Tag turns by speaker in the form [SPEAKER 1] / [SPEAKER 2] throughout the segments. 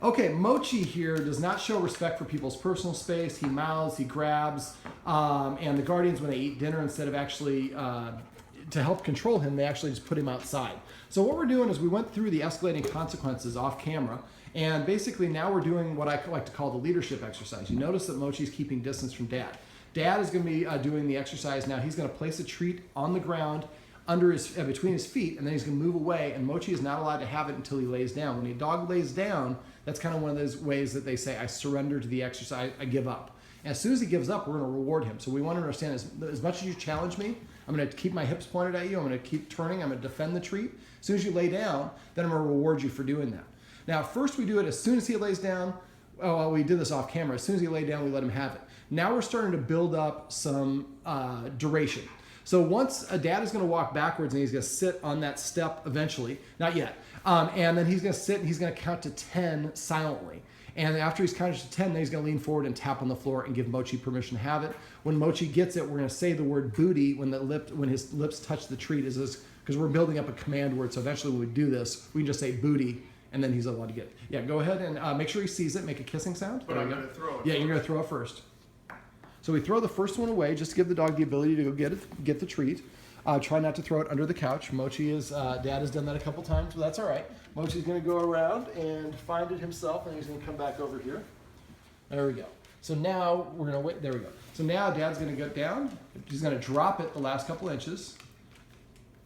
[SPEAKER 1] Okay, Mochi here does not show respect for people's personal space. He mouths, he grabs, and the guardians, when they eat dinner, instead of actually, to help control him, they actually just put him outside. So what we're doing is we went through the escalating consequences off camera, and basically now we're doing what I like to call the leadership exercise. You notice that Mochi's keeping distance from Dad. Dad is going to be doing the exercise now. He's going to place a treat on the ground under his between his feet, and then he's going to move away, and Mochi is not allowed to have it until he lays down. When a dog lays down, that's kind of one of those ways that they say, I surrender to the exercise, I give up. And as soon as he gives up, we're going to reward him. So we want to understand, as much as you challenge me, I'm going to keep my hips pointed at you, I'm going to keep turning, I'm going to defend the treat. As soon as you lay down, then I'm going to reward you for doing that. Now, first we do it as soon as he lays down. Oh, well, we did this off camera. As soon as he laid down, we let him have it. Now we're starting to build up some duration. So once a Dad is going to walk backwards and he's going to sit on that step eventually, not yet, and then he's going to sit and he's going to count to 10 silently. And after he's counted to 10, then he's going to lean forward and tap on the floor and give Mochi permission to have it. When Mochi gets it, we're going to say the word booty when his lips touch the treat, because we're building up a command word. So eventually when we do this, we can just say booty, and then he's allowed to get it. Yeah, go ahead and make sure he sees it. Make a kissing sound.
[SPEAKER 2] But I'm going to throw it.
[SPEAKER 1] Yeah, you're going to throw it first. So we throw the first one away just to give the dog the ability to go get the treat. Try not to throw it under the couch. Dad has done that a couple times, but that's all right. Mochi's going to go around and find it himself, and he's going to come back over here. There we go. So now we're going to wait. There we go. So now Dad's going to get down. He's going to drop it the last couple inches.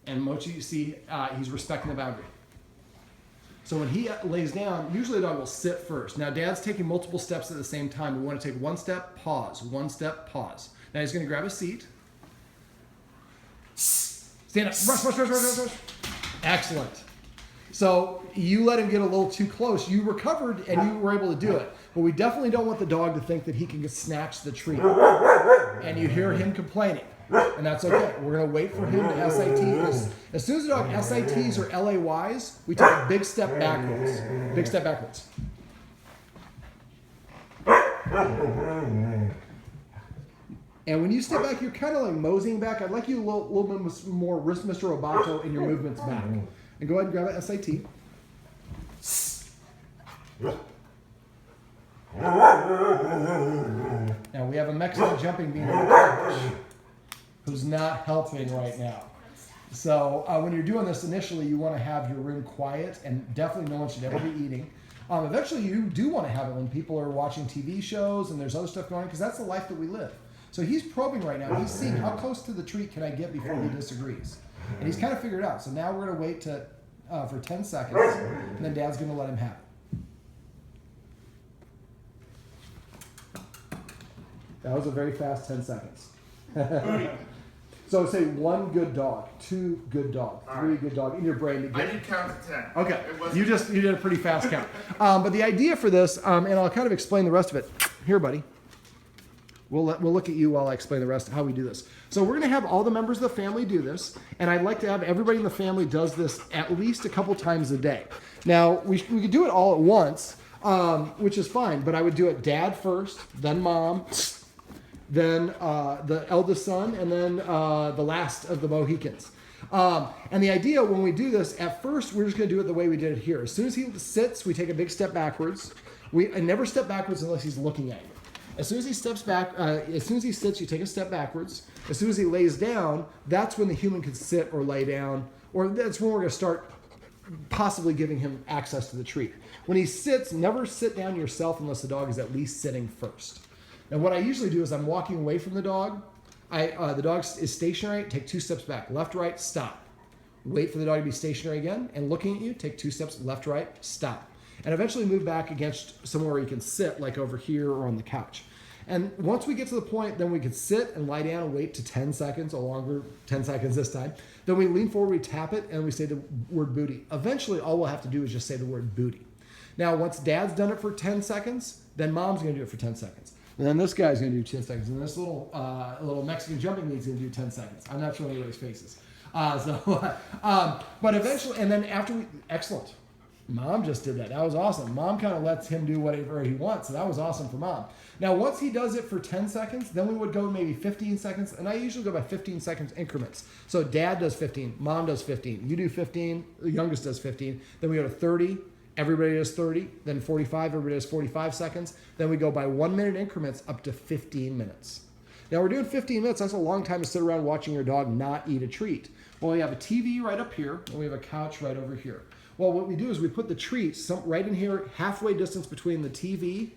[SPEAKER 1] And Mochi, you see, he's respecting the boundary. So when he lays down, usually the dog will sit first. Now Dad's taking multiple steps at the same time. We want to take one step, pause, one step, pause. Now he's going to grab a seat. Stand up, rush. Excellent. So you let him get a little too close. You recovered and you were able to do it. But we definitely don't want the dog to think that he can snatch the treat. And you hear him complaining. And that's okay. We're going to wait for him to SIT. As soon as the dog SITs or LAYs, we take a big step backwards. Big step backwards. And when you step back, you're kind of like moseying back. I'd like you a little bit more Mr. Roboto in your movements back. And go ahead and grab an SIT. Now we have a Mexican jumping bean on the couch who's not helping right now. So when you're doing this initially, you want to have your room quiet, and definitely no one should ever be eating. Eventually, you do want to have it when people are watching TV shows and there's other stuff going on, because that's the life that we live. So he's probing right now. He's seeing how close to the treat can I get before he disagrees. And he's kind of figured it out. So now we're going to wait for 10 seconds, and then Dad's going to let him have it. That was a very fast 10 seconds. So say 1 good dog, 2 good dog, 3 good dog in your brain.
[SPEAKER 2] I did count to 10.
[SPEAKER 1] Okay, you did a pretty fast count. But the idea for this, and I'll kind of explain the rest of it. Here, buddy. We'll look at you while I explain the rest of how we do this. So we're going to have all the members of the family do this, and I'd like to have everybody in the family does this at least a couple times a day. Now, we could do it all at once, which is fine, but I would do it Dad first, then Mom, then the eldest son, and then the last of the Mohicans. And the idea when we do this, at first, we're just going to do it the way we did it here. As soon as he sits, we take a big step backwards. I never step backwards unless he's looking at you. As soon as he steps back, as soon as he sits, you take a step backwards. As soon as he lays down, that's when the human can sit or lay down, or that's when we're going to start possibly giving him access to the treat. When he sits, never sit down yourself unless the dog is at least sitting first. And what I usually do is I'm walking away from the dog. The dog is stationary, take 2 steps back, left, right, stop. Wait for the dog to be stationary again, and looking at you, take 2 steps, left, right, stop. And eventually move back against somewhere where you can sit, like over here or on the couch. And once we get to the point, then we can sit and lie down and wait to 10 seconds, or longer, 10 seconds this time. Then we lean forward, we tap it, and we say the word booty. Eventually, all we'll have to do is just say the word booty. Now, once Dad's done it for 10 seconds, then Mom's going to do it for 10 seconds. And then this guy's going to do 10 seconds. And this little Mexican jumping bean's going to do 10 seconds. I'm not showing anybody's faces. But eventually, and then after excellent. Mom just did that. That was awesome. Mom kind of lets him do whatever he wants. So that was awesome for Mom. Now, once he does it for 10 seconds, then we would go maybe 15 seconds. And I usually go by 15 seconds increments. So Dad does 15. Mom does 15. You do 15. The youngest does 15. Then we go to 30. everybody does 30, then 45, everybody does 45 seconds. Then we go by 1 minute increments up to 15 minutes. Now we're doing 15 minutes. That's a long time to sit around watching your dog not eat a treat. Well, we have a TV right up here, and we have a couch right over here. Well, what we do is we put the treats right in here, halfway distance between the TV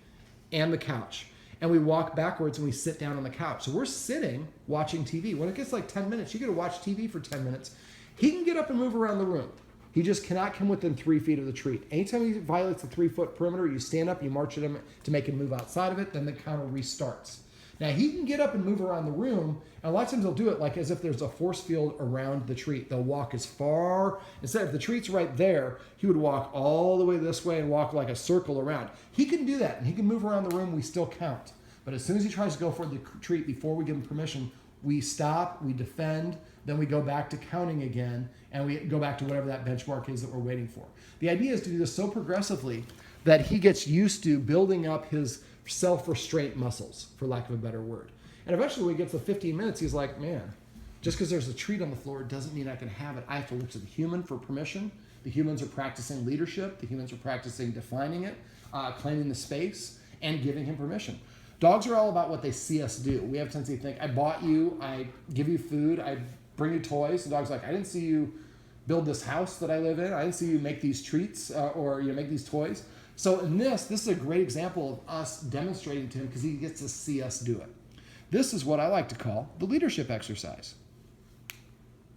[SPEAKER 1] and the couch. And we walk backwards and we sit down on the couch. So we're sitting watching TV. When it gets like 10 minutes, you get to watch TV for 10 minutes. He can get up and move around the room. He just cannot come within 3 feet of the treat. Anytime he violates the 3-foot perimeter, you stand up, you march at him to make him move outside of it, then the counter restarts. Now he can get up and move around the room, and a lot of times they'll do it like as if there's a force field around the treat. They'll walk as far, instead if the treat's right there, he would walk all the way this way and walk like a circle around. He can do that, and he can move around the room, we still count. But as soon as he tries to go for the treat before we give him permission, we stop, we defend, then we go back to counting again, and we go back to whatever that benchmark is that we're waiting for. The idea is to do this so progressively that he gets used to building up his self-restraint muscles, for lack of a better word. And eventually when he gets to 15 minutes, he's like, man, just because there's a treat on the floor doesn't mean I can have it. I have to look to the human for permission. The humans are practicing leadership. The humans are practicing defining it, claiming the space, and giving him permission. Dogs are all about what they see us do. We have a tendency to think, I bought you, I give you food, I bring you toys. The dog's like, I didn't see you build this house that I live in. I didn't see you make these treats or make these toys. So in this is a great example of us demonstrating to him because he gets to see us do it. This is what I like to call the leadership exercise.